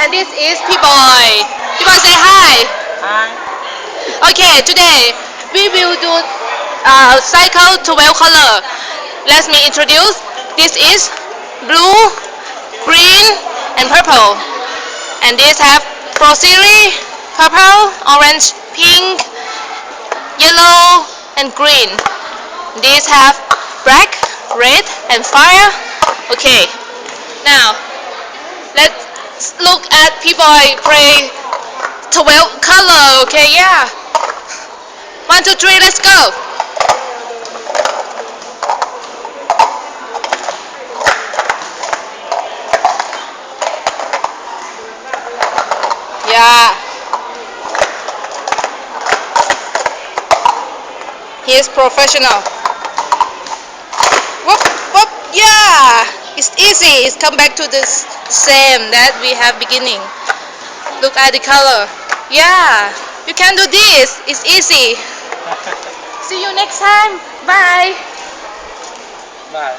And this is P-Boy. P-Boy, say hi. Hi. Okay, today we will do cycle 12 color. Let me introduce. This is blue, green, and purple. And these have Prociri, purple, orange, pink, yellow, and green. These have black, red, and fire. Okay, now let's look at P-Boy play 12 color. Okay, yeah. 1, 2, 3, let's go. Yeah, he is professional. Whoop, whoop, yeah. It's easy. It's come back to the same that we have beginning. Look at the color. Yeah, you can do this. It's easy. See you next time. Bye. Bye.